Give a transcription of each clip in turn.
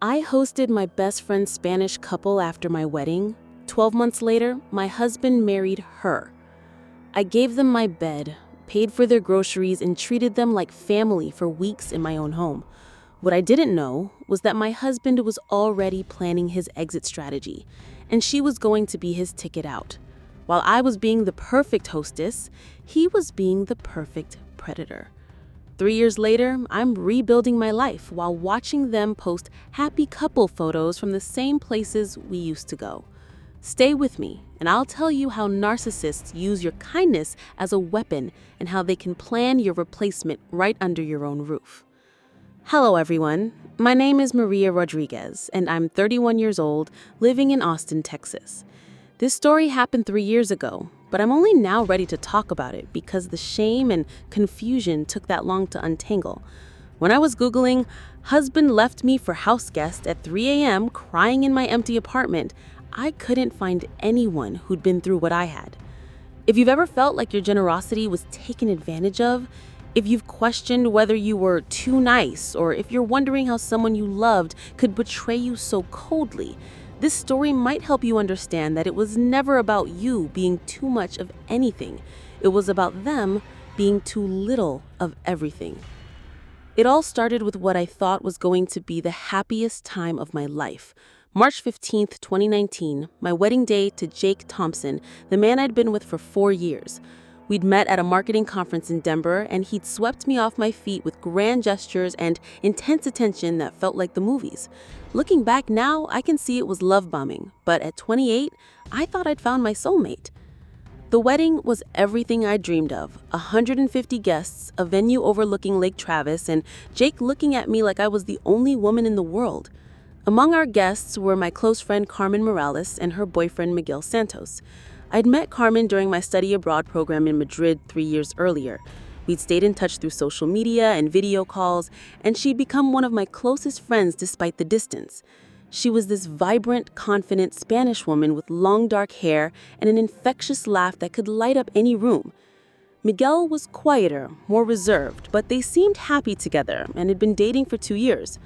I hosted my best friend's Spanish couple after my wedding. 12 months later, my husband married her. I gave them my bed, paid for their groceries, and treated them like family for weeks in my own home. What I didn't know was that my husband was already planning his exit strategy, and she was going to be his ticket out. While I was being the perfect hostess, he was being the perfect predator. 3 years later, I'm rebuilding my life while watching them post happy couple photos from the same places we used to go. Stay with me, and I'll tell you how narcissists use your kindness as a weapon and how they can plan your replacement right under your own roof. Hello, everyone. My name is Maria Rodriguez, and I'm 31 years old, living in Austin, Texas. This story happened 3 years ago, but I'm only now ready to talk about it because the shame and confusion took that long to untangle. When I was Googling, husband left me for house guest at 3 a.m. crying in my empty apartment, I couldn't find anyone who'd been through what I had. If you've ever felt like your generosity was taken advantage of, if you've questioned whether you were too nice, or if you're wondering how someone you loved could betray you so coldly, this story might help you understand that it was never about you being too much of anything. It was about them being too little of everything. It all started with what I thought was going to be the happiest time of my life. March 15th, 2019, my wedding day to Jake Thompson, the man I'd been with for 4 years. We'd met at a marketing conference in Denver, and he'd swept me off my feet with grand gestures and intense attention that felt like the movies. Looking back now, I can see it was love bombing, but at 28, I thought I'd found my soulmate. The wedding was everything I dreamed of. 150 guests, a venue overlooking Lake Travis, and Jake looking at me like I was the only woman in the world. Among our guests were my close friend Carmen Morales and her boyfriend Miguel Santos. I'd met Carmen during my study abroad program in Madrid 3 years earlier. We'd stayed in touch through social media and video calls, and she'd become one of my closest friends despite the distance. She was this vibrant, confident Spanish woman with long dark hair and an infectious laugh that could light up any room. Miguel was quieter, more reserved, but they seemed happy together and had been dating for 2 years.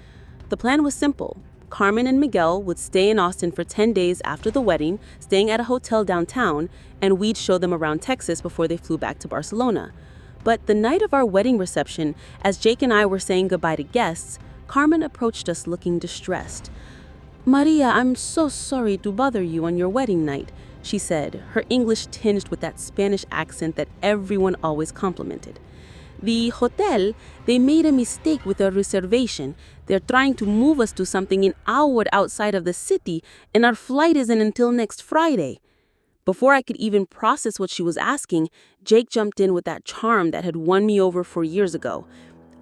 The plan was simple. Carmen and Miguel would stay in Austin for 10 days after the wedding, staying at a hotel downtown, and we'd show them around Texas before they flew back to Barcelona. But the night of our wedding reception, as Jake and I were saying goodbye to guests, Carmen approached us looking distressed. "Maria, I'm so sorry to bother you on your wedding night," she said, her English tinged with that Spanish accent that everyone always complimented. "The hotel, they made a mistake with our reservation. They're trying to move us to something an hour outside of the city, and our flight isn't until next Friday." Before I could even process what she was asking, Jake jumped in with that charm that had won me over 4 years ago.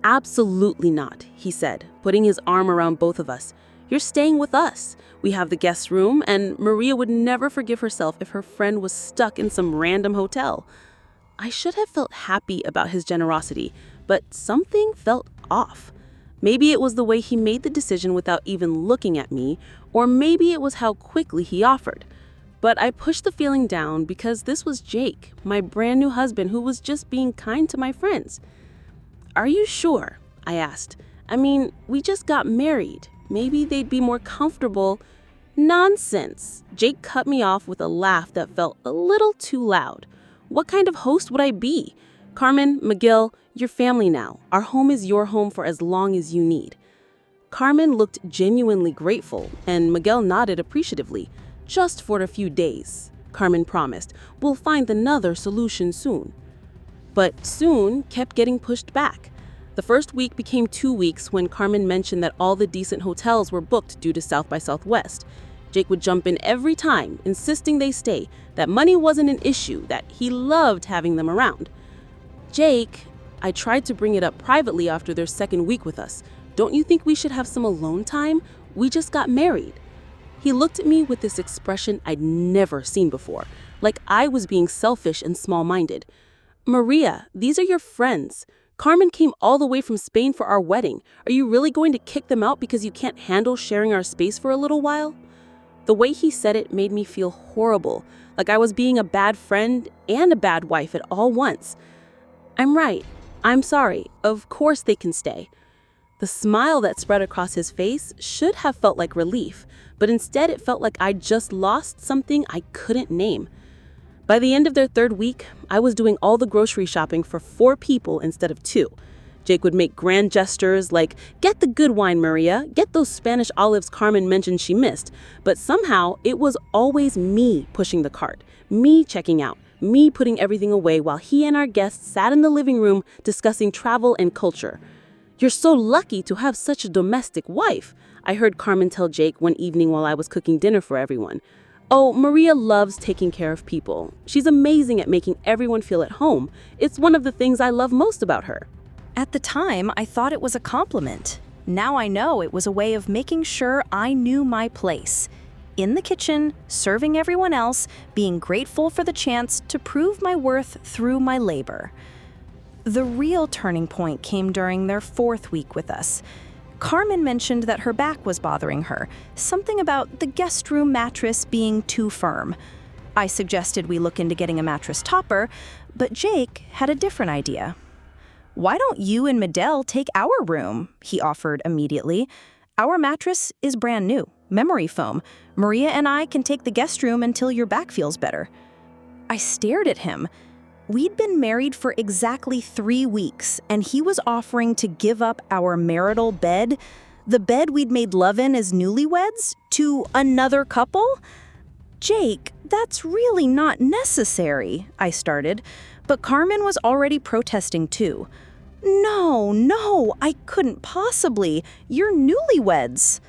"Absolutely not," he said, putting his arm around both of us. "You're staying with us. We have the guest room, and Maria would never forgive herself if her friend was stuck in some random hotel." I should have felt happy about his generosity, but something felt off. Maybe it was the way he made the decision without even looking at me, or maybe it was how quickly he offered. But I pushed the feeling down because this was Jake, my brand new husband who was just being kind to my friends. "Are you sure?" I asked. "I mean, we just got married. Maybe they'd be more comfortable." "Nonsense!" Jake cut me off with a laugh that felt a little too loud. "What kind of host would I be? Carmen, Miguel, you're family now. Our home is your home for as long as you need." Carmen looked genuinely grateful, and Miguel nodded appreciatively. "Just for a few days," Carmen promised. "We'll find another solution soon." But soon kept getting pushed back. The first week became 2 weeks when Carmen mentioned that all the decent hotels were booked due to South by Southwest. Jake would jump in every time, insisting they stay, that money wasn't an issue, that he loved having them around. "Jake," I tried to bring it up privately after their second week with us, "don't you think we should have some alone time? We just got married." He looked at me with this expression I'd never seen before, like I was being selfish and small-minded. "Maria, these are your friends. Carmen came all the way from Spain for our wedding. Are you really going to kick them out because you can't handle sharing our space for a little while?" The way he said it made me feel horrible, like I was being a bad friend and a bad wife at all once. "I'm right. I'm sorry. Of course they can stay." The smile that spread across his face should have felt like relief, but instead it felt like I'd just lost something I couldn't name. By the end of their third week, I was doing all the grocery shopping for 4 people instead of 2. Jake would make grand gestures like, "Get the good wine, Maria. Get those Spanish olives Carmen mentioned she missed." But somehow, it was always me pushing the cart, me checking out, me putting everything away while he and our guests sat in the living room discussing travel and culture. "You're so lucky to have such a domestic wife," I heard Carmen tell Jake one evening while I was cooking dinner for everyone. "Oh, Maria loves taking care of people. She's amazing at making everyone feel at home. It's one of the things I love most about her." At the time, I thought it was a compliment. Now I know it was a way of making sure I knew my place. In the kitchen, serving everyone else, being grateful for the chance to prove my worth through my labor. The real turning point came during their 4th week with us. Carmen mentioned that her back was bothering her, something about the guest room mattress being too firm. I suggested we look into getting a mattress topper, but Jake had a different idea. "Why don't you and Medell take our room?" he offered immediately. "Our mattress is brand new, memory foam. Maria and I can take the guest room until your back feels better." I stared at him. We'd been married for exactly 3 weeks, and he was offering to give up our marital bed, the bed we'd made love in as newlyweds, to another couple? "Jake, that's really not necessary," I started, but Carmen was already protesting too. No, I couldn't possibly. You're newlyweds."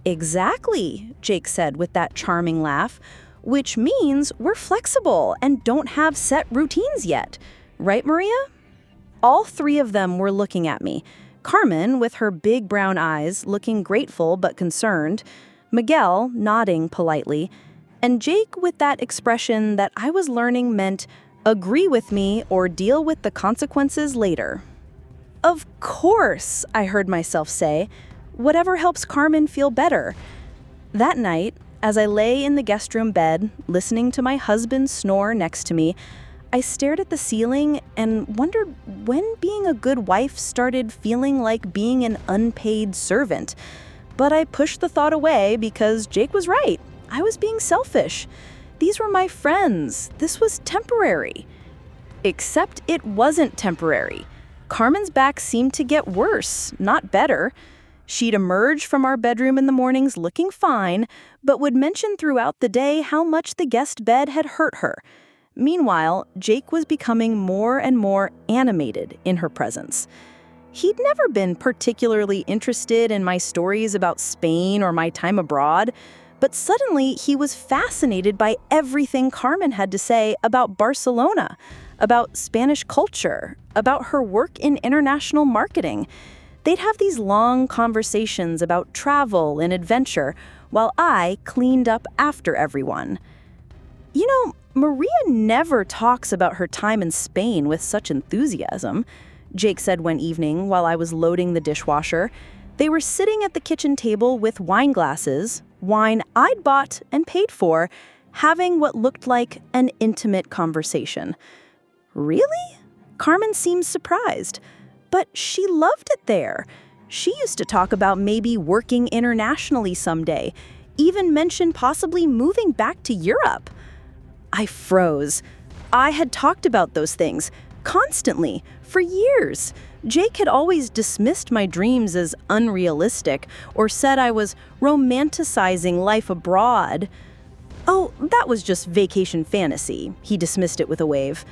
"Exactly," Jake said with that charming laugh, "which means we're flexible and don't have set routines yet. Right, Maria?" All 3 of them were looking at me. Carmen, with her big brown eyes, looking grateful but concerned. Miguel, nodding politely. And Jake with that expression that I was learning meant, "Agree with me or deal with the consequences later." "Of course," I heard myself say. "Whatever helps Carmen feel better." That night, as I lay in the guest room bed, listening to my husband snore next to me, I stared at the ceiling and wondered when being a good wife started feeling like being an unpaid servant. But I pushed the thought away because Jake was right. I was being selfish. These were my friends. This was temporary. Except it wasn't temporary. Carmen's back seemed to get worse, not better. She'd emerge from our bedroom in the mornings looking fine, but would mention throughout the day how much the guest bed had hurt her. Meanwhile, Jake was becoming more and more animated in her presence. He'd never been particularly interested in my stories about Spain or my time abroad, but suddenly he was fascinated by everything Carmen had to say about Barcelona, about Spanish culture, about her work in international marketing. They'd have these long conversations about travel and adventure while I cleaned up after everyone. "You know, Maria never talks about her time in Spain with such enthusiasm," Jake said one evening while I was loading the dishwasher. They were sitting at the kitchen table with wine glasses, wine I'd bought and paid for, having what looked like an intimate conversation. "Really?" Carmen seemed surprised. "But she loved it there. She used to talk about maybe working internationally someday, even mentioned possibly moving back to Europe." I froze. I had talked about those things, constantly, for years. Jake had always dismissed my dreams as unrealistic or said I was romanticizing life abroad. "Oh, that was just vacation fantasy," he dismissed it with a wave.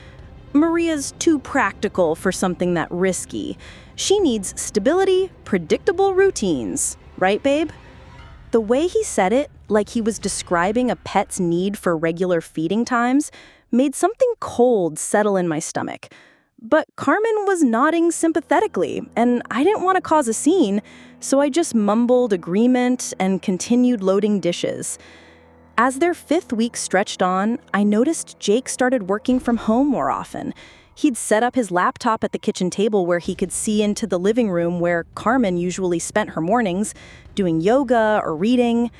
"Maria's too practical for something that risky. She needs stability, predictable routines. Right, babe?" The way he said it, like he was describing a pet's need for regular feeding times, made something cold settle in my stomach. But Carmen was nodding sympathetically, and I didn't want to cause a scene, so I just mumbled agreement and continued loading dishes. As their 5th week stretched on, I noticed Jake started working from home more often. He'd set up his laptop at the kitchen table where he could see into the living room where Carmen usually spent her mornings, doing yoga or reading.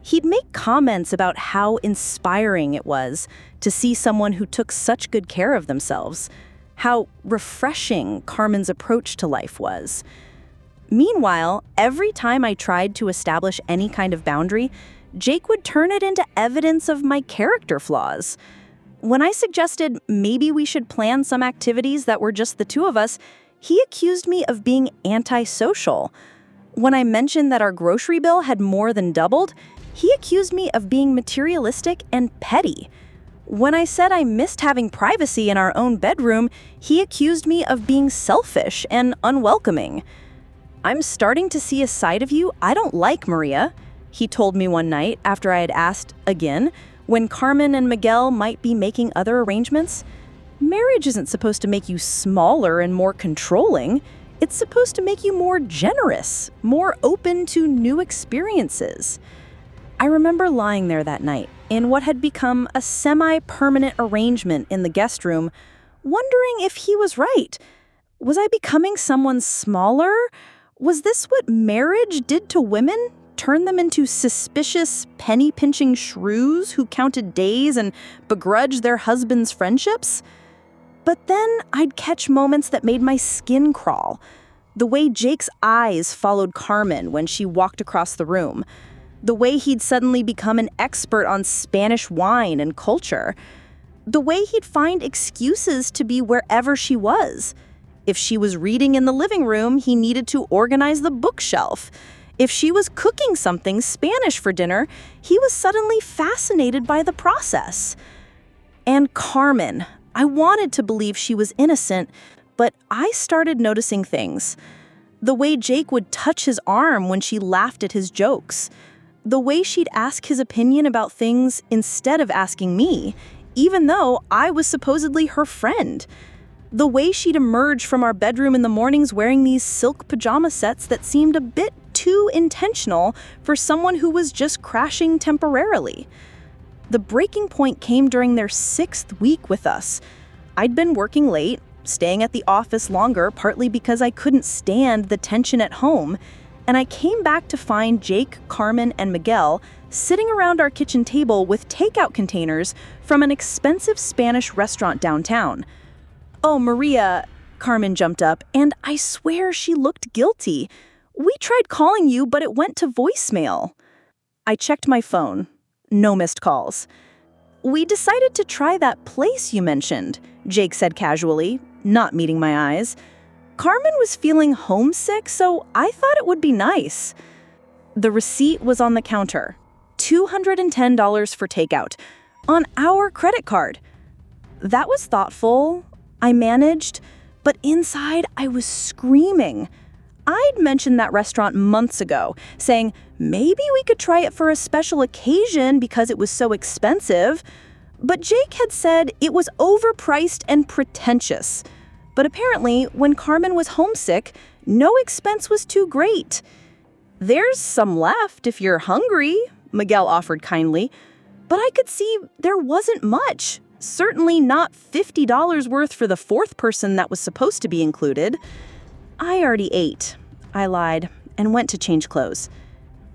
He'd make comments about how inspiring it was to see someone who took such good care of themselves, how refreshing Carmen's approach to life was. Meanwhile, every time I tried to establish any kind of boundary, Jake would turn it into evidence of my character flaws. When I suggested maybe we should plan some activities that were just the two of us, he accused me of being antisocial. When I mentioned that our grocery bill had more than doubled, he accused me of being materialistic and petty. When I said I missed having privacy in our own bedroom, he accused me of being selfish and unwelcoming. "I'm starting to see a side of you I don't like, Maria," he told me one night after I had asked again when Carmen and Miguel might be making other arrangements. Marriage isn't supposed to make you smaller and more controlling. It's supposed to make you more generous, more open to new experiences. I remember lying there that night in what had become a semi-permanent arrangement in the guest room, wondering if he was right. Was I becoming someone smaller? Was this what marriage did to women? Turn them into suspicious, penny-pinching shrews who counted days and begrudged their husbands' friendships? But then I'd catch moments that made my skin crawl. The way Jake's eyes followed Carmen when she walked across the room. The way he'd suddenly become an expert on Spanish wine and culture. The way he'd find excuses to be wherever she was. If she was reading in the living room, he needed to organize the bookshelf. If she was cooking something Spanish for dinner, he was suddenly fascinated by the process. And Carmen, I wanted to believe she was innocent, but I started noticing things. The way Jake would touch his arm when she laughed at his jokes. The way she'd ask his opinion about things instead of asking me, even though I was supposedly her friend. The way she'd emerge from our bedroom in the mornings wearing these silk pajama sets that seemed a bit too intentional for someone who was just crashing temporarily. The breaking point came during their 6th week with us. I'd been working late, staying at the office longer, partly because I couldn't stand the tension at home, and I came back to find Jake, Carmen, and Miguel sitting around our kitchen table with takeout containers from an expensive Spanish restaurant downtown. "Oh, Maria," Carmen jumped up, and I swear she looked guilty. "We tried calling you, but it went to voicemail." I checked my phone. No missed calls. "We decided to try that place you mentioned," Jake said casually, not meeting my eyes. "Carmen was feeling homesick, so I thought it would be nice." The receipt was on the counter. $210 for takeout, on our credit card. That was thoughtful. I managed, but inside I was screaming. I'd mentioned that restaurant months ago, saying maybe we could try it for a special occasion because it was so expensive. But Jake had said it was overpriced and pretentious. But apparently, when Carmen was homesick, no expense was too great. "There's some left if you're hungry," Miguel offered kindly. But I could see there wasn't much. Certainly not $50 worth for the 4th person that was supposed to be included. "I already ate," I lied, and went to change clothes.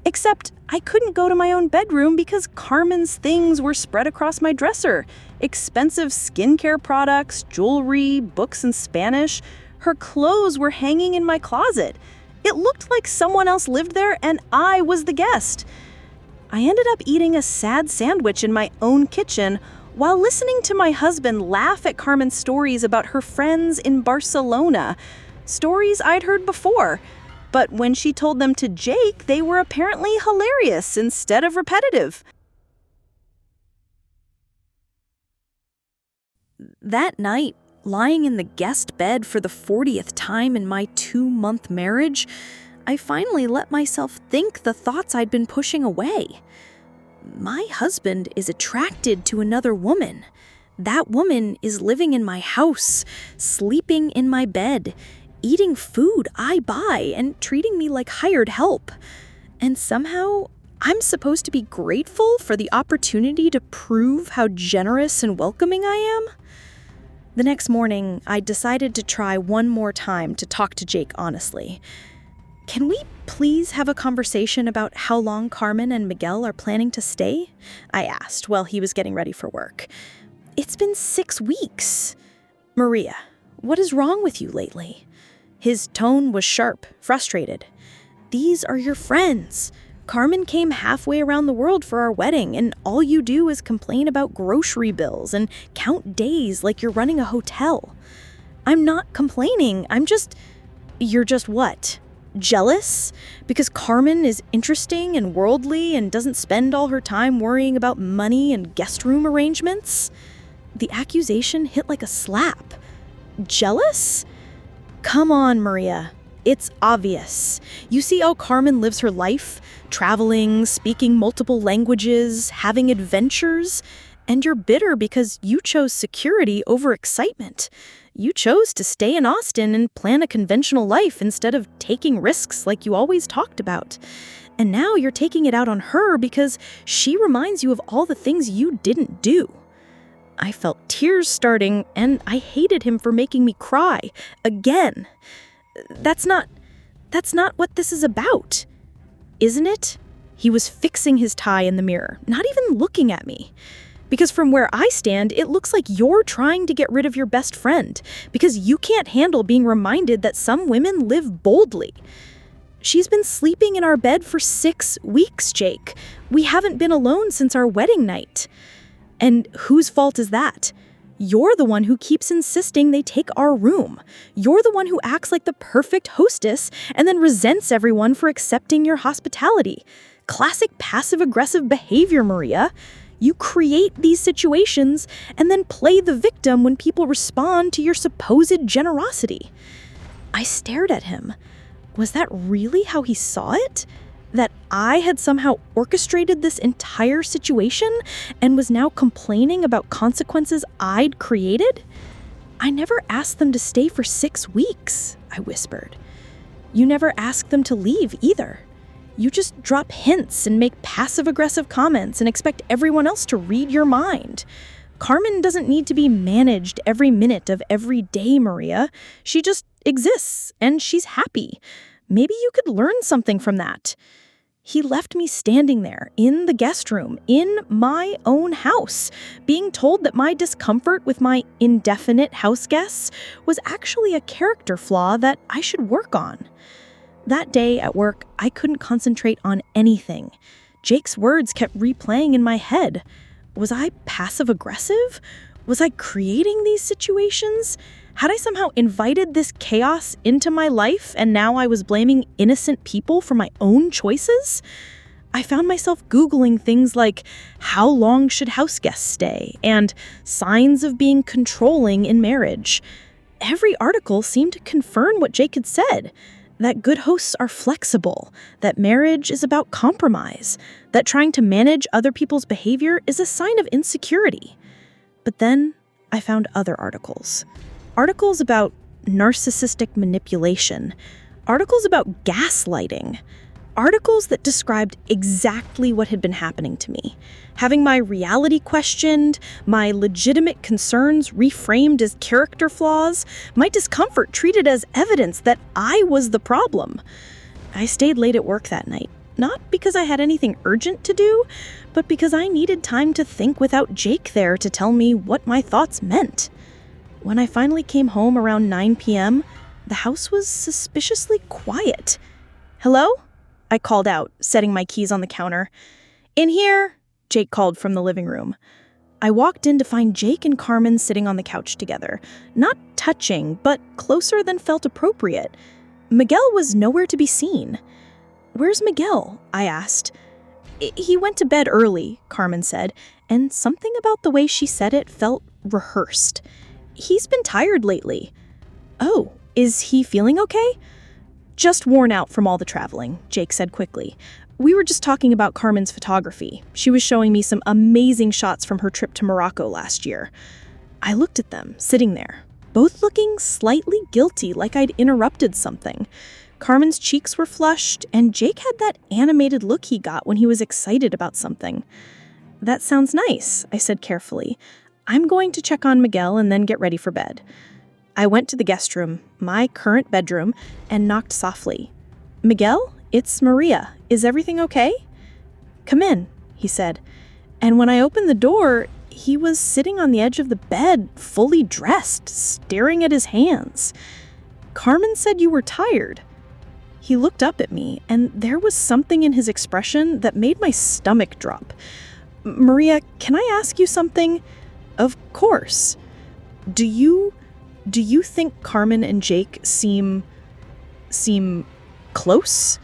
Except I couldn't go to my own bedroom because Carmen's things were spread across my dresser. Expensive skincare products, jewelry, books in Spanish. Her clothes were hanging in my closet. It looked like someone else lived there and I was the guest. I ended up eating a sad sandwich in my own kitchen while listening to my husband laugh at Carmen's stories about her friends in Barcelona. Stories I'd heard before. But when she told them to Jake, they were apparently hilarious instead of repetitive. That night, lying in the guest bed for the 40th time in my 2-month marriage, I finally let myself think the thoughts I'd been pushing away. My husband is attracted to another woman. That woman is living in my house, sleeping in my bed, eating food I buy, and treating me like hired help. And somehow, I'm supposed to be grateful for the opportunity to prove how generous and welcoming I am? The next morning, I decided to try one more time to talk to Jake honestly. "Can we please have a conversation about how long Carmen and Miguel are planning to stay?" I asked while he was getting ready for work. "It's been 6 weeks. Maria, what is wrong with you lately?" His tone was sharp, frustrated. "These are your friends. Carmen came halfway around the world for our wedding, and all you do is complain about grocery bills and count days like you're running a hotel." "I'm not complaining. You're just what? Jealous? Because Carmen is interesting and worldly and doesn't spend all her time worrying about money and guest room arrangements?" The accusation hit like a slap. Jealous? Come on, Maria. It's obvious. You see how Carmen lives her life, traveling, speaking multiple languages, having adventures, and you're bitter because you chose security over excitement. You chose to stay in Austin and plan a conventional life instead of taking risks like you always talked about. And now you're taking it out on her because she reminds you of all the things you didn't do. I felt tears starting, and I hated him for making me cry. Again. That's not what this is about, isn't it? He was fixing his tie in the mirror, not even looking at me. Because from where I stand, it looks like you're trying to get rid of your best friend, because you can't handle being reminded that some women live boldly. She's been sleeping in our bed for 6 weeks, Jake. We haven't been alone since our wedding night. And whose fault is that? You're the one who keeps insisting they take our room. You're the one who acts like the perfect hostess and then resents everyone for accepting your hospitality. Classic passive-aggressive behavior, Maria. You create these situations and then play the victim when people respond to your supposed generosity. I stared at him. Was that really how he saw it? That I had somehow orchestrated this entire situation and was now complaining about consequences I'd created? "I never asked them to stay for 6 weeks, I whispered. "You never asked them to leave either. You just drop hints and make passive-aggressive comments and expect everyone else to read your mind. Carmen doesn't need to be managed every minute of every day, Maria. She just exists, and she's happy. Maybe you could learn something from that." He left me standing there, in the guest room, in my own house, being told that my discomfort with my indefinite house guests was actually a character flaw that I should work on. That day at work, I couldn't concentrate on anything. Jake's words kept replaying in my head. Was I passive-aggressive? Was I creating these situations? Had I somehow invited this chaos into my life and now I was blaming innocent people for my own choices? I found myself Googling things like, how long should house guests stay? And signs of being controlling in marriage. Every article seemed to confirm what Jake had said, that good hosts are flexible, that marriage is about compromise, that trying to manage other people's behavior is a sign of insecurity. But then I found other articles. Articles about narcissistic manipulation. Articles about gaslighting. Articles that described exactly what had been happening to me. Having my reality questioned, my legitimate concerns reframed as character flaws, my discomfort treated as evidence that I was the problem. I stayed late at work that night, not because I had anything urgent to do, but because I needed time to think without Jake there to tell me what my thoughts meant. When I finally came home around 9 p.m., the house was suspiciously quiet. "Hello?" I called out, setting my keys on the counter. "In here," Jake called from the living room. I walked in to find Jake and Carmen sitting on the couch together, not touching, but closer than felt appropriate. Miguel was nowhere to be seen. "Where's Miguel?" I asked. "He went to bed early," Carmen said, and something about the way she said it felt rehearsed. "He's been tired lately." "Oh, is he feeling okay?" "Just worn out from all the traveling," Jake said quickly. "We were just talking about Carmen's photography. She was showing me some amazing shots from her trip to Morocco last year." I looked at them, sitting there, both looking slightly guilty, like I'd interrupted something. Carmen's cheeks were flushed, and Jake had that animated look he got when he was excited about something. "That sounds nice," I said carefully. "I'm going to check on Miguel and then get ready for bed." I went to the guest room, my current bedroom, and knocked softly. "Miguel, it's Maria. Is everything okay?" "Come in," he said. And when I opened the door, he was sitting on the edge of the bed, fully dressed, staring at his hands. Carmen said you were tired. He looked up at me, and there was something in his expression that made my stomach drop. Maria, can I ask you something? Of course. Do you think Carmen and Jake seem close?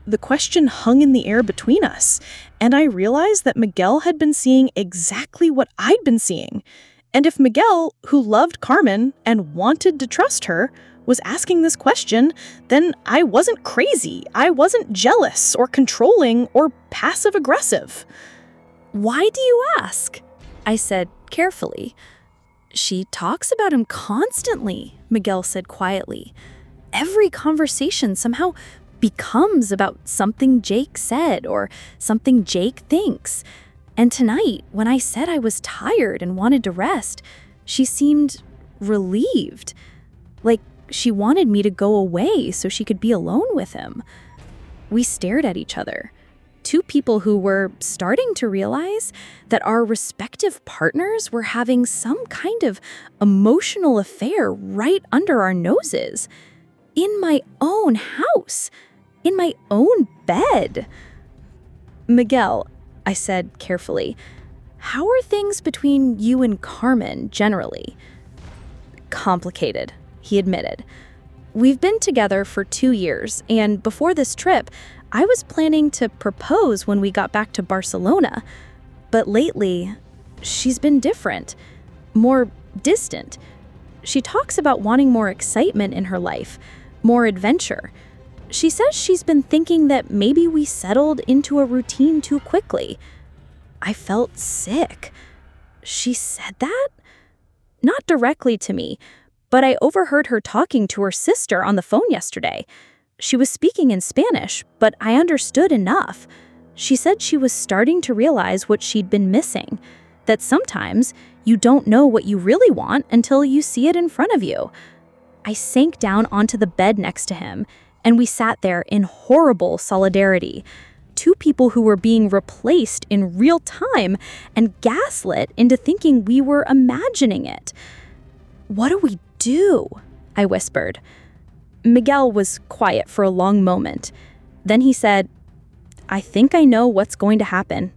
The question hung in the air between us, and I realized that Miguel had been seeing exactly what I'd been seeing. And if Miguel, who loved Carmen and wanted to trust her, was asking this question, then I wasn't crazy. I wasn't jealous or controlling or passive-aggressive. Why do you ask? I said carefully. She talks about him constantly, Miguel said quietly. Every conversation somehow becomes about something Jake said or something Jake thinks. And tonight, when I said I was tired and wanted to rest, she seemed relieved. Like she wanted me to go away so she could be alone with him. We stared at each other. Two people who were starting to realize that our respective partners were having some kind of emotional affair right under our noses. In my own house. In my own bed. Miguel, I said carefully, how are things between you and Carmen generally? Complicated, he admitted. We've been together for 2 years, and before this trip, I was planning to propose when we got back to Barcelona. But lately, she's been different, more distant. She talks about wanting more excitement in her life, more adventure. She says she's been thinking that maybe we settled into a routine too quickly. I felt sick. She said that? Not directly to me, but I overheard her talking to her sister on the phone yesterday. She was speaking in Spanish, but I understood enough. She said she was starting to realize what she'd been missing, that sometimes you don't know what you really want until you see it in front of you. I sank down onto the bed next to him, and we sat there in horrible solidarity. Two people who were being replaced in real time and gaslit into thinking we were imagining it. What do we do? I whispered. Miguel was quiet for a long moment. Then he said, I think I know what's going to happen.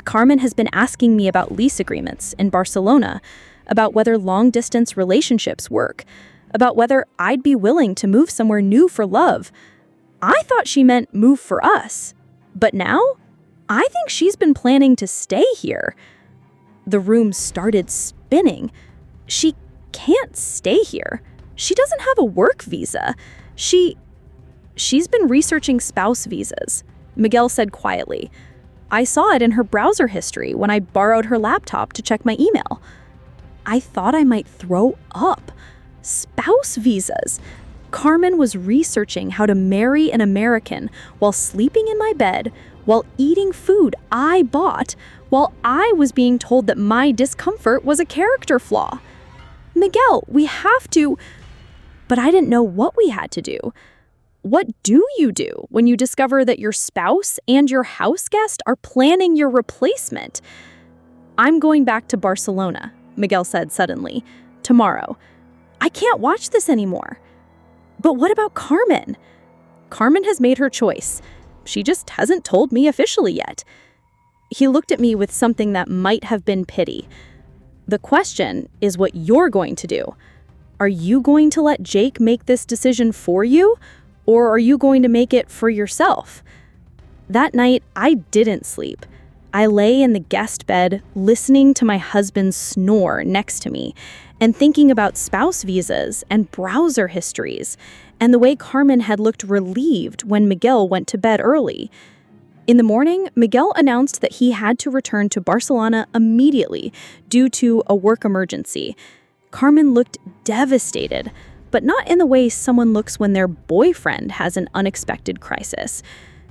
Carmen has been asking me about lease agreements in Barcelona, about whether long-distance relationships work, about whether I'd be willing to move somewhere new for love. I thought she meant move for us. But now, I think she's been planning to stay here. The room started spinning. She can't stay here. She doesn't have a work visa. She's been researching spouse visas, Miguel said quietly. I saw it in her browser history when I borrowed her laptop to check my email. I thought I might throw up. Spouse visas. Carmen was researching how to marry an American while sleeping in my bed, while eating food I bought, while I was being told that my discomfort was a character flaw. Miguel, we have to... But I didn't know what we had to do. What do you do when you discover that your spouse and your house guest are planning your replacement? I'm going back to Barcelona, Miguel said suddenly. Tomorrow. I can't watch this anymore. But what about Carmen? Carmen has made her choice. She just hasn't told me officially yet. He looked at me with something that might have been pity. The question is what you're going to do. Are you going to let Jake make this decision for you, or are you going to make it for yourself? That night, I didn't sleep. I lay in the guest bed, listening to my husband snore next to me, and thinking about spouse visas and browser histories, and the way Carmen had looked relieved when Miguel went to bed early. In the morning, Miguel announced that he had to return to Barcelona immediately due to a work emergency. Carmen looked devastated, but not in the way someone looks when their boyfriend has an unexpected crisis.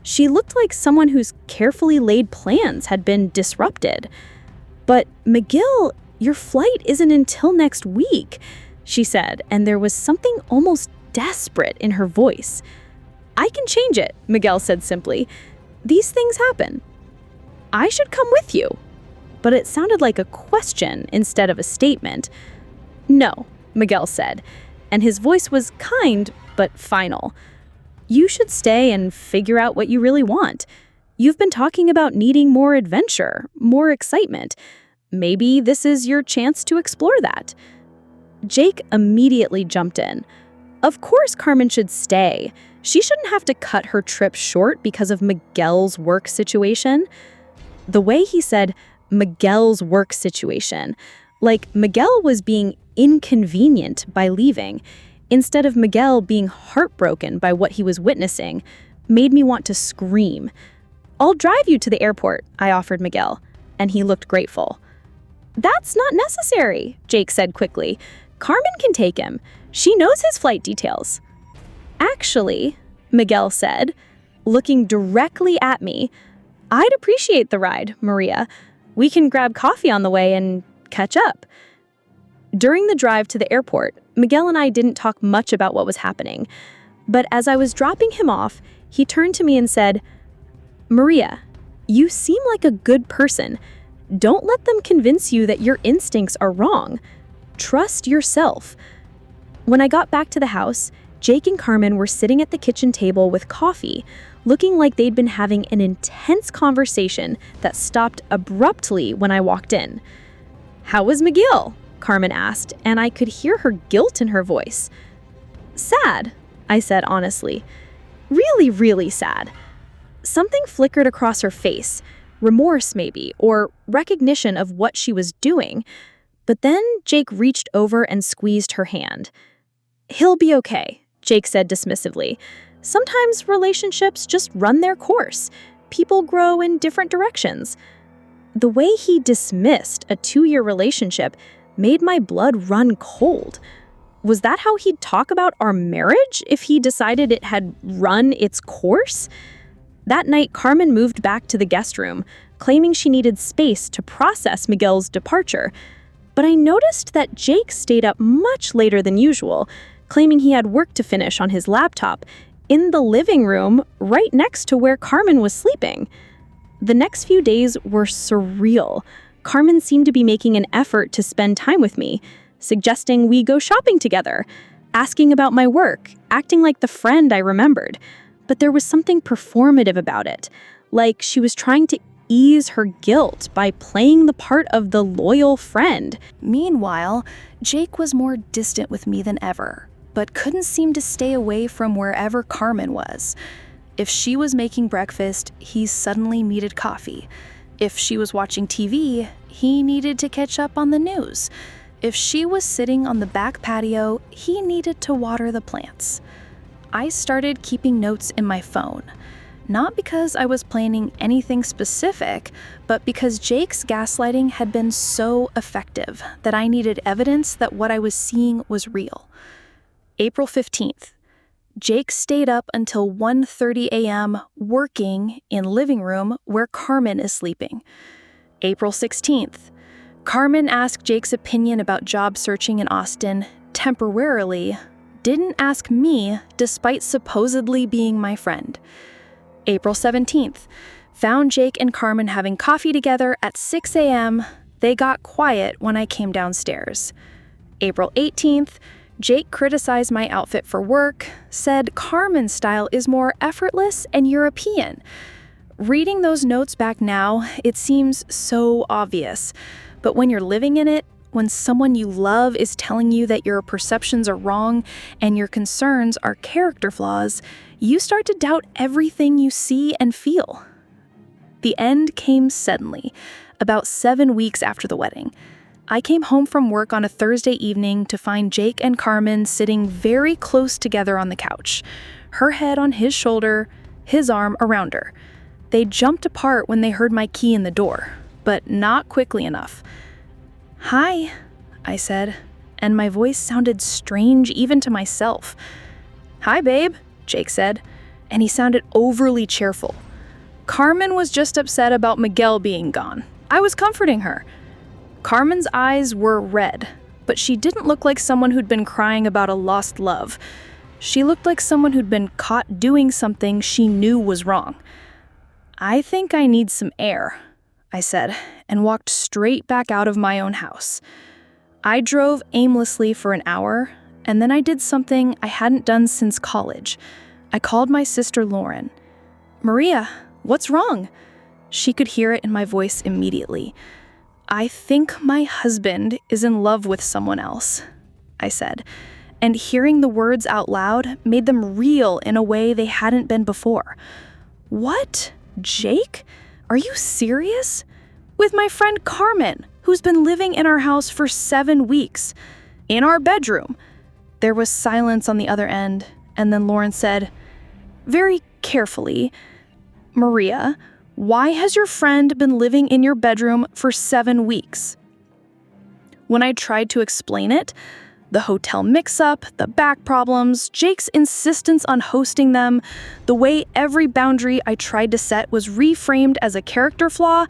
She looked like someone whose carefully laid plans had been disrupted. But Miguel, your flight isn't until next week, she said, and there was something almost desperate in her voice. I can change it, Miguel said simply. These things happen. I should come with you. But it sounded like a question instead of a statement. No, Miguel said. and his voice was kind but final. "You should stay and figure out what you really want. You've been talking about needing more adventure, more excitement. Maybe this is your chance to explore that." Jake immediately jumped in. Of course Carmen should stay. She shouldn't have to cut her trip short because of Miguel's work situation. The way he said Miguel's work situation, like Miguel was being inconvenient by leaving, instead of Miguel being heartbroken by what he was witnessing, made me want to scream. "I'll drive you to the airport," I offered Miguel, and he looked grateful. "That's not necessary," Jake said quickly. "Carmen can take him. She knows his flight details." "Actually," Miguel said, looking directly at me, "I'd appreciate the ride, Maria. We can grab coffee on the way and catch up." During the drive to the airport, Miguel and I didn't talk much about what was happening. But as I was dropping him off, he turned to me and said, "Maria, you seem like a good person. Don't let them convince you that your instincts are wrong. Trust yourself." When I got back to the house, Jake and Carmen were sitting at the kitchen table with coffee, looking like they'd been having an intense conversation that stopped abruptly when I walked in. "How was Miguel?" Carmen asked, and I could hear her guilt in her voice. "Sad," I said honestly. "Really, really sad." Something flickered across her face, remorse maybe, or recognition of what she was doing. But then Jake reached over and squeezed her hand. "He'll be okay," Jake said dismissively. "Sometimes relationships just run their course. People grow in different directions." The way he dismissed a 2-year relationship made my blood run cold. Was that how he'd talk about our marriage if he decided it had run its course? That night, Carmen moved back to the guest room, claiming she needed space to process Miguel's departure. But I noticed that Jake stayed up much later than usual, claiming he had work to finish on his laptop, in the living room right next to where Carmen was sleeping. The next few days were surreal. Carmen seemed to be making an effort to spend time with me, suggesting we go shopping together, asking about my work, acting like the friend I remembered. But there was something performative about it, like she was trying to ease her guilt by playing the part of the loyal friend. Meanwhile, Jake was more distant with me than ever, but couldn't seem to stay away from wherever Carmen was. If she was making breakfast, he suddenly needed coffee. If she was watching TV, he needed to catch up on the news. If she was sitting on the back patio, he needed to water the plants. I started keeping notes in my phone, not because I was planning anything specific, but because Jake's gaslighting had been so effective that I needed evidence that what I was seeing was real. April 15th. Jake stayed up until 1:30 a.m. working in living room where Carmen is sleeping. April 16th. Carmen asked Jake's opinion about job searching in Austin temporarily, didn't ask me despite supposedly being my friend. April 17th. Found Jake and Carmen having coffee together at 6 a.m. They got quiet when I came downstairs. April 18th. Jake criticized my outfit for work, said Carmen's style is more effortless and European. Reading those notes back now, it seems so obvious. But when you're living in it, when someone you love is telling you that your perceptions are wrong and your concerns are character flaws, you start to doubt everything you see and feel. The end came suddenly, about 7 weeks after the wedding. I came home from work on a Thursday evening to find Jake and Carmen sitting very close together on the couch, her head on his shoulder, his arm around her. They jumped apart when they heard my key in the door, but not quickly enough. "Hi," I said, and my voice sounded strange even to myself. "Hi, babe," Jake said, and he sounded overly cheerful. Carmen was just upset about Miguel being gone. I was comforting her. Carmen's eyes were red, but she didn't look like someone who'd been crying about a lost love. She looked like someone who'd been caught doing something she knew was wrong. "I think I need some air," I said, and walked straight back out of my own house. I drove aimlessly for an hour, And then I did something I hadn't done since college. I called my sister Lauren. "Maria, what's wrong?" She could hear it in my voice immediately. "I think my husband is in love with someone else," I said. And hearing the words out loud made them real in a way they hadn't been before. "What? Jake? Are you serious? With my friend Carmen, who's been living in our house for 7 weeks. In our bedroom." There was silence on the other end, and then Lauren said, very carefully, "Maria, why has your friend been living in your bedroom for 7 weeks?" When I tried to explain it, the hotel mix-up, the back problems, Jake's insistence on hosting them, the way every boundary I tried to set was reframed as a character flaw,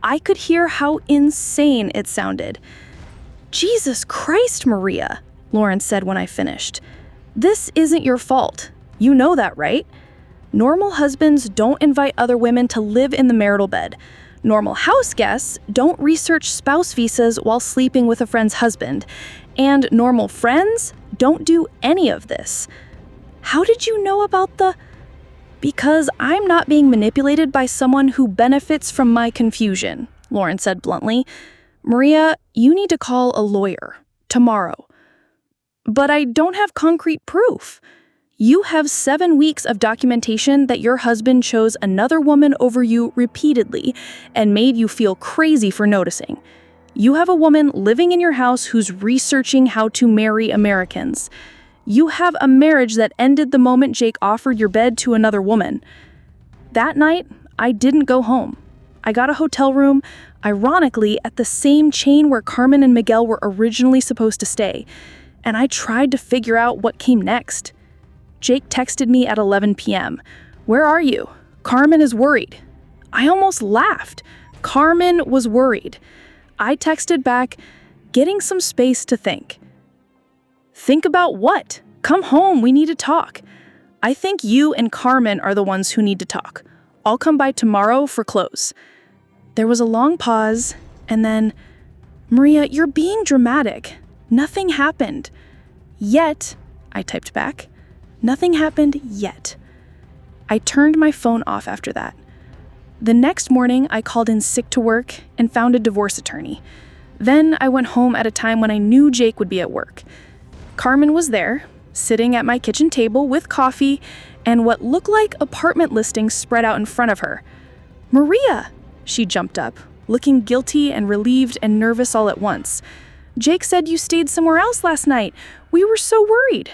I could hear how insane it sounded. "Jesus Christ, Maria," Lauren said when I finished. "This isn't your fault. You know that, right? Normal husbands don't invite other women to live in the marital bed. Normal house guests don't research spouse visas while sleeping with a friend's husband. And normal friends don't do any of this. How did you know about the—" "Because I'm not being manipulated by someone who benefits from my confusion," Lauren said bluntly. "Maria, you need to call a lawyer tomorrow." "But I don't have concrete proof." "You have 7 weeks of documentation that your husband chose another woman over you repeatedly and made you feel crazy for noticing. You have a woman living in your house who's researching how to marry Americans. You have a marriage that ended the moment Jake offered your bed to another woman. That night, I didn't go home. I got a hotel room, ironically at the same chain where Carmen and Miguel were originally supposed to stay, and I tried to figure out what came next. Jake texted me at 11 p.m. "Where are you? Carmen is worried." I almost laughed. Carmen was worried. I texted back, "Getting some space to think." "Think about what? Come home, we need to talk." "I think you and Carmen are the ones who need to talk. I'll come by tomorrow for clothes." There was a long pause, and then, "Maria, you're being dramatic. Nothing happened." "Yet," I typed back. Nothing happened yet. I turned my phone off after that. The next morning, I called in sick to work and found a divorce attorney. Then I went home at a time when I knew Jake would be at work. Carmen was there, sitting at my kitchen table with coffee and what looked like apartment listings spread out in front of her. "Maria!" She jumped up, looking guilty and relieved and nervous all at once. "Jake said you stayed somewhere else last night. We were so worried."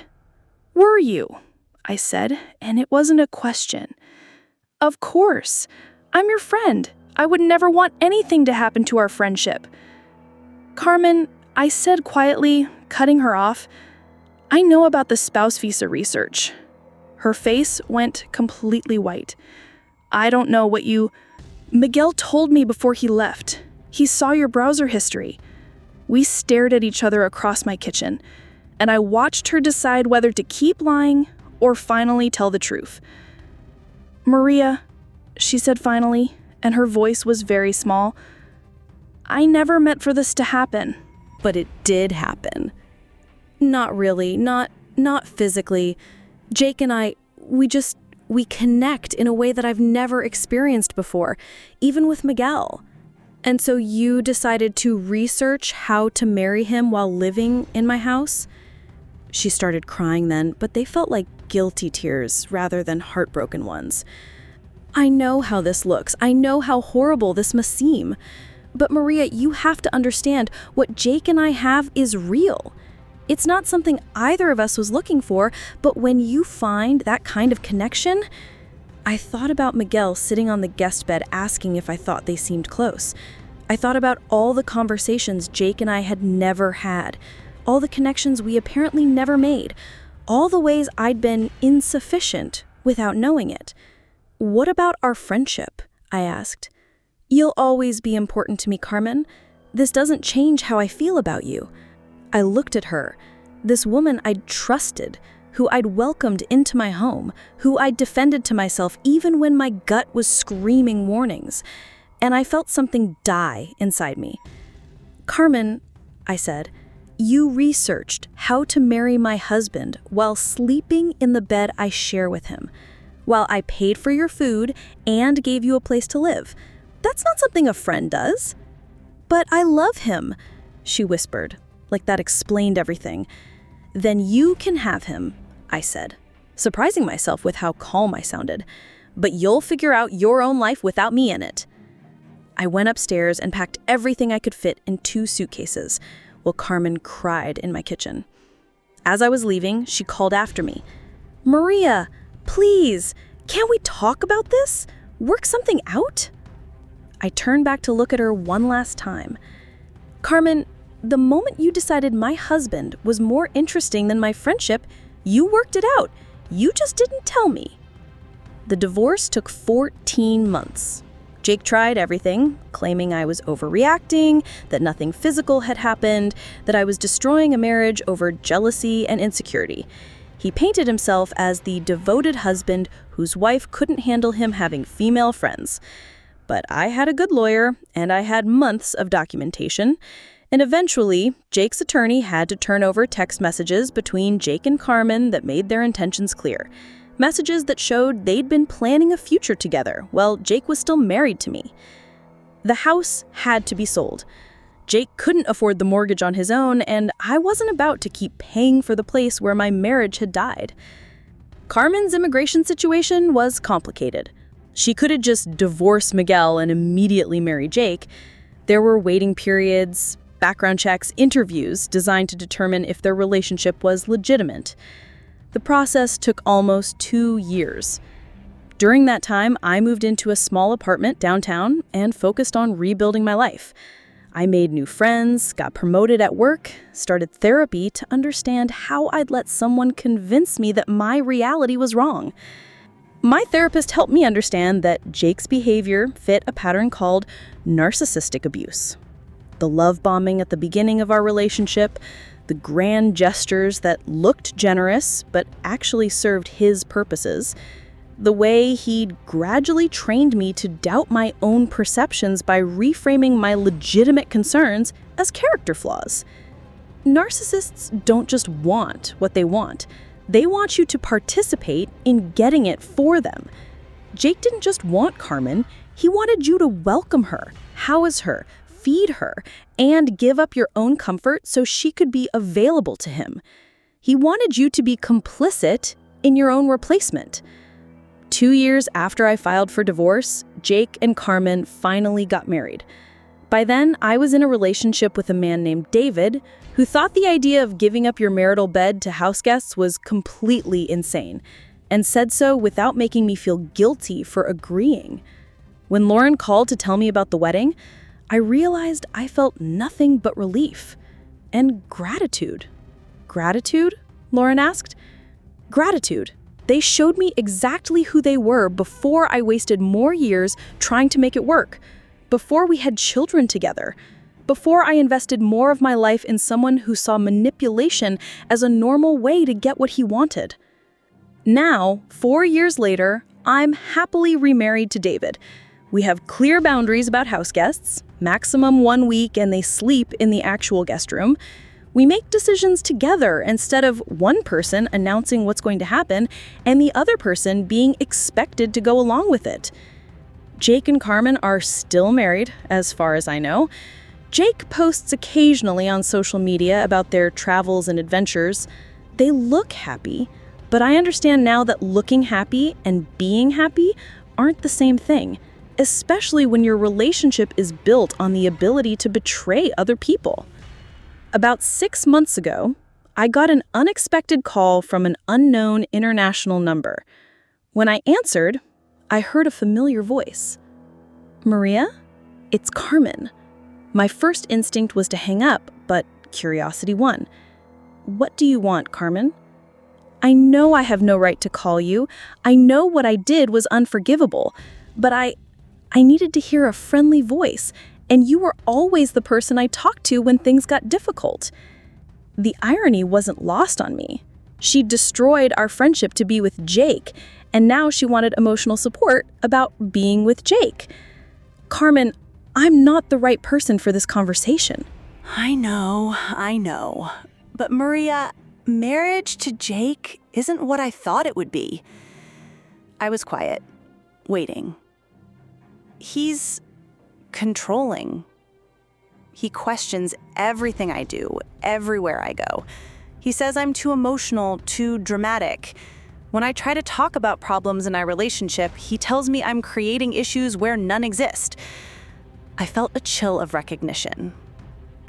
"Were you?" I said, and it wasn't a question. "Of course. I'm your friend. I would never want anything to happen to our friendship." "Carmen," I said quietly, cutting her off, "I know about the spouse visa research." Her face went completely white. "I don't know what you—" "Miguel told me before he left. He saw your browser history." We stared at each other across my kitchen, and I watched her decide whether to keep lying or finally tell the truth. "Maria," she said finally, and her voice was very small, "I never meant for this to happen." But it did happen. Not really, not physically. Jake and I, we connect in a way that I've never experienced before, even with Miguel. And so you decided to research how to marry him while living in my house? She started crying then, but they felt like guilty tears rather than heartbroken ones. "I know how this looks. I know how horrible this must seem. But Maria, you have to understand what Jake and I have is real. It's not something either of us was looking for, but when you find that kind of connection—" I thought about Miguel sitting on the guest bed asking if I thought they seemed close. I thought about all the conversations Jake and I had never had, all the connections we apparently never made, all the ways I'd been insufficient without knowing it. "What about our friendship?" I asked. "You'll always be important to me, Carmen. This doesn't change how I feel about you." I looked at her, this woman I'd trusted, who I'd welcomed into my home, who I'd defended to myself even when my gut was screaming warnings, and I felt something die inside me. "Carmen," I said, You researched how to marry my husband while sleeping in the bed I share with him, while I paid for your food and gave you a place to live. That's not something a friend does." "But I love him," she whispered, like that explained everything. "Then you can have him," I said, surprising myself with how calm I sounded. "But you'll figure out your own life without me in it." I went upstairs and packed everything I could fit in 2 suitcases, while Carmen cried in my kitchen. As I was leaving, she called after me. "Maria, please, can't we talk about this? Work something out?" I turned back to look at her one last time. "Carmen, the moment you decided my husband was more interesting than my friendship, you worked it out. You just didn't tell me." The divorce took 14 months. Jake tried everything, claiming I was overreacting, that nothing physical had happened, that I was destroying a marriage over jealousy and insecurity. He painted himself as the devoted husband whose wife couldn't handle him having female friends. But I had a good lawyer, and I had months of documentation. And eventually, Jake's attorney had to turn over text messages between Jake and Carmen that made their intentions clear. Messages that showed they'd been planning a future together while Jake was still married to me. The house had to be sold. Jake couldn't afford the mortgage on his own, and I wasn't about to keep paying for the place where my marriage had died. Carmen's immigration situation was complicated. She couldn't just divorce Miguel and immediately marry Jake. There were waiting periods, background checks, interviews designed to determine if their relationship was legitimate. The process took almost 2 years. During that time, I moved into a small apartment downtown and focused on rebuilding my life. I made new friends, got promoted at work, started therapy to understand how I'd let someone convince me that my reality was wrong. My therapist helped me understand that Jake's behavior fit a pattern called narcissistic abuse. The love bombing at the beginning of our relationship, the grand gestures that looked generous but actually served his purposes, the way he'd gradually trained me to doubt my own perceptions by reframing my legitimate concerns as character flaws. Narcissists don't just want what they want. They want you to participate in getting it for them. Jake didn't just want Carmen, he wanted you to welcome her, house her, feed her, and give up your own comfort so she could be available to him. He wanted you to be complicit in your own replacement. 2 years after I filed for divorce, Jake and Carmen finally got married. By then, I was in a relationship with a man named David, who thought the idea of giving up your marital bed to house guests was completely insane, and said so without making me feel guilty for agreeing. When Lauren called to tell me about the wedding, I realized I felt nothing but relief and gratitude. "Gratitude?" Lauren asked. "Gratitude. They showed me exactly who they were before I wasted more years trying to make it work, before we had children together, before I invested more of my life in someone who saw manipulation as a normal way to get what he wanted. Now, 4 years later, I'm happily remarried to David. We have clear boundaries about house guests, maximum 1 week, and they sleep in the actual guest room. We make decisions together instead of one person announcing what's going to happen and the other person being expected to go along with it. Jake and Carmen are still married, as far as I know. Jake posts occasionally on social media about their travels and adventures. They look happy, but I understand now that looking happy and being happy aren't the same thing, especially when your relationship is built on the ability to betray other people. About 6 months ago, I got an unexpected call from an unknown international number. When I answered, I heard a familiar voice. "Maria? It's Carmen." My first instinct was to hang up, but curiosity won. "What do you want, Carmen?" "I know I have no right to call you. I know what I did was unforgivable, but I needed to hear a friendly voice, and you were always the person I talked to when things got difficult." The irony wasn't lost on me. She destroyed our friendship to be with Jake, and now she wanted emotional support about being with Jake. "Carmen, I'm not the right person for this conversation." I know. But Maria, marriage to Jake isn't what I thought it would be. I was quiet, waiting. He's controlling. He questions everything I do, everywhere I go. He says I'm too emotional, too dramatic. When I try to talk about problems in our relationship, he tells me I'm creating issues where none exist. I felt a chill of recognition.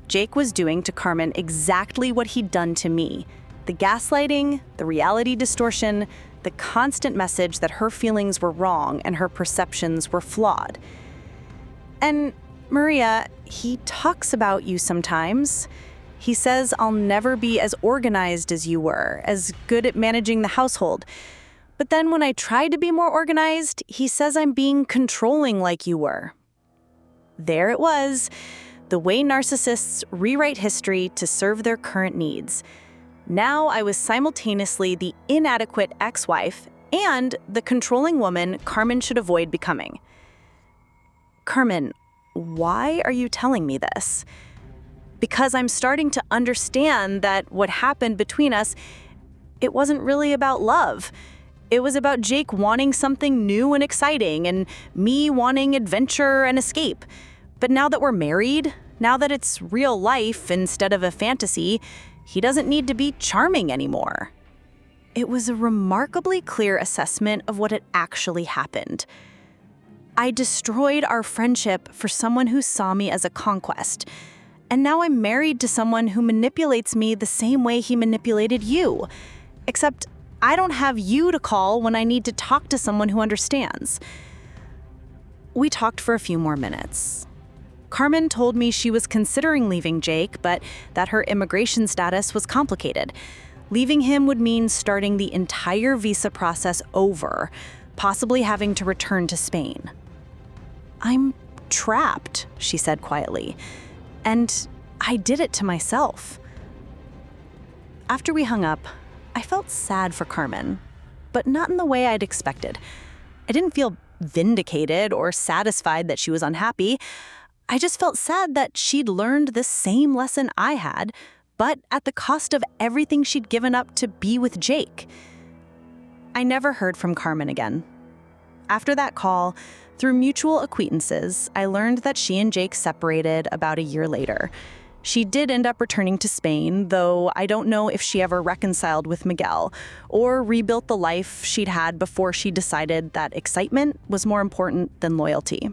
Jake was doing to Carmen exactly what he'd done to me. The gaslighting, the reality distortion, the constant message that her feelings were wrong and her perceptions were flawed. And Maria, he talks about you sometimes. He says I'll never be as organized as you were, as good at managing the household. But then when I tried to be more organized, he says I'm being controlling like you were. There it was, the way narcissists rewrite history to serve their current needs. Now I was simultaneously the inadequate ex-wife and the controlling woman Carmen should avoid becoming. Carmen, why are you telling me this? Because I'm starting to understand that what happened between us, it wasn't really about love. It was about Jake wanting something new and exciting and me wanting adventure and escape. But now that we're married, now that it's real life instead of a fantasy, he doesn't need to be charming anymore. It was a remarkably clear assessment of what had actually happened. I destroyed our friendship for someone who saw me as a conquest. And now I'm married to someone who manipulates me the same way he manipulated you. Except I don't have you to call when I need to talk to someone who understands. We talked for a few more minutes. Carmen told me she was considering leaving Jake, but that her immigration status was complicated. Leaving him would mean starting the entire visa process over, possibly having to return to Spain. I'm trapped, she said quietly, and I did it to myself. After we hung up, I felt sad for Carmen, but not in the way I'd expected. I didn't feel vindicated or satisfied that she was unhappy. I just felt sad that she'd learned the same lesson I had, but at the cost of everything she'd given up to be with Jake. I never heard from Carmen again. After that call, through mutual acquaintances, I learned that she and Jake separated about a year later. She did end up returning to Spain, though I don't know if she ever reconciled with Miguel or rebuilt the life she'd had before she decided that excitement was more important than loyalty.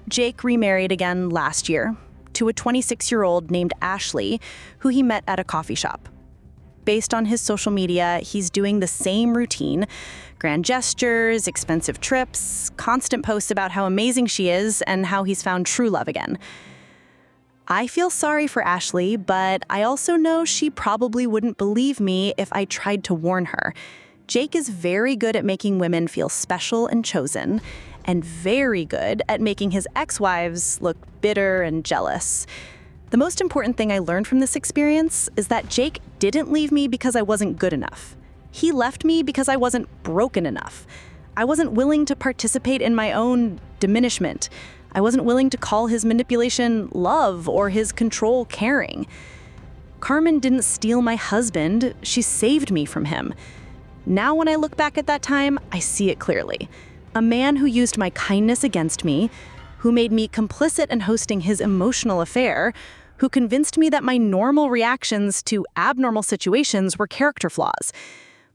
Jake remarried again last year to a 26-year-old named Ashley, who he met at a coffee shop. Based on his social media, he's doing the same routine: grand gestures, expensive trips, constant posts about how amazing she is and how he's found true love again. I feel sorry for Ashley, but I also know she probably wouldn't believe me if I tried to warn her. Jake is very good at making women feel special and chosen, and very good at making his ex-wives look bitter and jealous. The most important thing I learned from this experience is that Jake didn't leave me because I wasn't good enough. He left me because I wasn't broken enough. I wasn't willing to participate in my own diminishment. I wasn't willing to call his manipulation love or his control caring. Carmen didn't steal my husband, she saved me from him. Now when I look back at that time, I see it clearly. A man who used my kindness against me, who made me complicit in hosting his emotional affair, who convinced me that my normal reactions to abnormal situations were character flaws.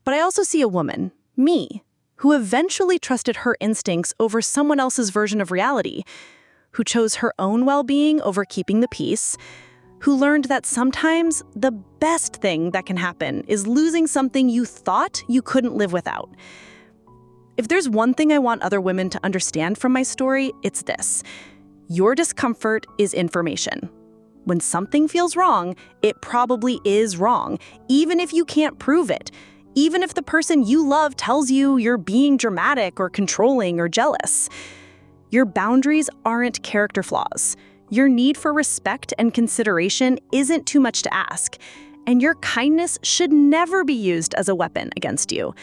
But I also see a woman, me, who eventually trusted her instincts over someone else's version of reality, who chose her own well-being over keeping the peace, who learned that sometimes the best thing that can happen is losing something you thought you couldn't live without. If there's one thing I want other women to understand from my story, it's this: your discomfort is information. When something feels wrong, it probably is wrong, even if you can't prove it. Even if the person you love tells you you're being dramatic or controlling or jealous. Your boundaries aren't character flaws. Your need for respect and consideration isn't too much to ask, and your kindness should never be used as a weapon against you.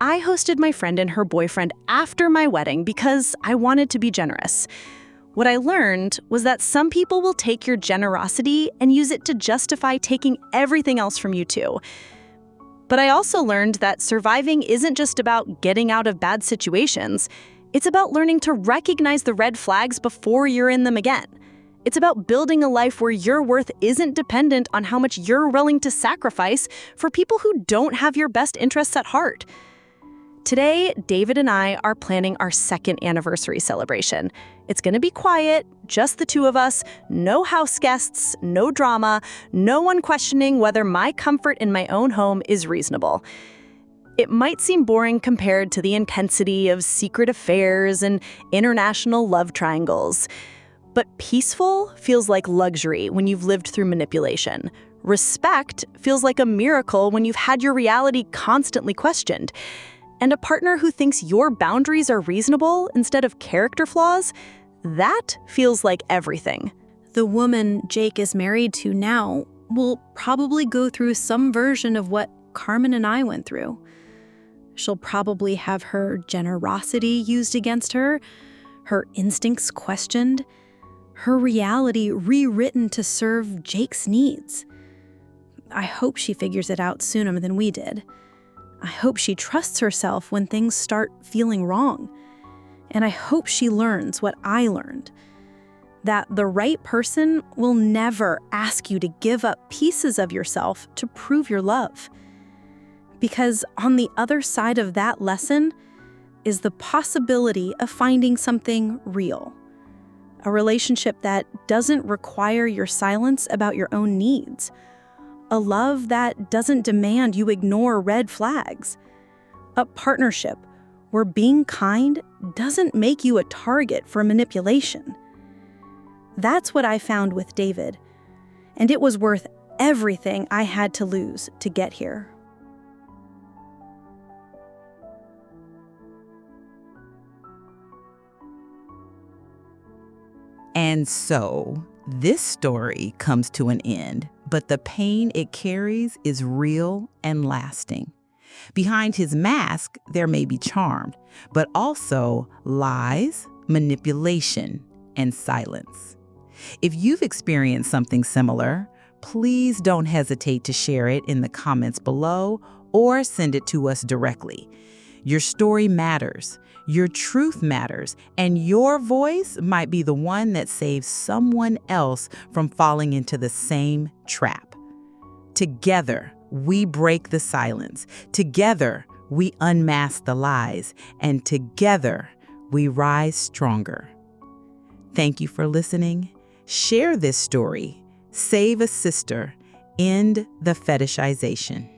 I hosted my friend and her boyfriend after my wedding because I wanted to be generous. What I learned was that some people will take your generosity and use it to justify taking everything else from you too. But I also learned that surviving isn't just about getting out of bad situations. It's about learning to recognize the red flags before you're in them again. It's about building a life where your worth isn't dependent on how much you're willing to sacrifice for people who don't have your best interests at heart. Today, David and I are planning our second anniversary celebration. It's going to be quiet, just the two of us, no house guests, no drama, no one questioning whether my comfort in my own home is reasonable. It might seem boring compared to the intensity of secret affairs and international love triangles. But peaceful feels like luxury when you've lived through manipulation. Respect feels like a miracle when you've had your reality constantly questioned. And a partner who thinks your boundaries are reasonable instead of character flaws, that feels like everything. The woman Jake is married to now will probably go through some version of what Carmen and I went through. She'll probably have her generosity used against her, her instincts questioned, her reality rewritten to serve Jake's needs. I hope she figures it out sooner than we did. I hope she trusts herself when things start feeling wrong. And I hope she learns what I learned, that the right person will never ask you to give up pieces of yourself to prove your love. Because on the other side of that lesson is the possibility of finding something real. A relationship that doesn't require your silence about your own needs. A love that doesn't demand you ignore red flags. A partnership where being kind doesn't make you a target for manipulation. That's what I found with David, and it was worth everything I had to lose to get here. And so, this story comes to an end, but the pain it carries is real and lasting. Behind his mask, there may be charm, but also lies, manipulation, and silence. If you've experienced something similar, please don't hesitate to share it in the comments below or send it to us directly. Your story matters, your truth matters, and your voice might be the one that saves someone else from falling into the same trap. Together, we break the silence. Together, we unmask the lies. And together, we rise stronger. Thank you for listening. Share this story. Save a sister. End the fetishization.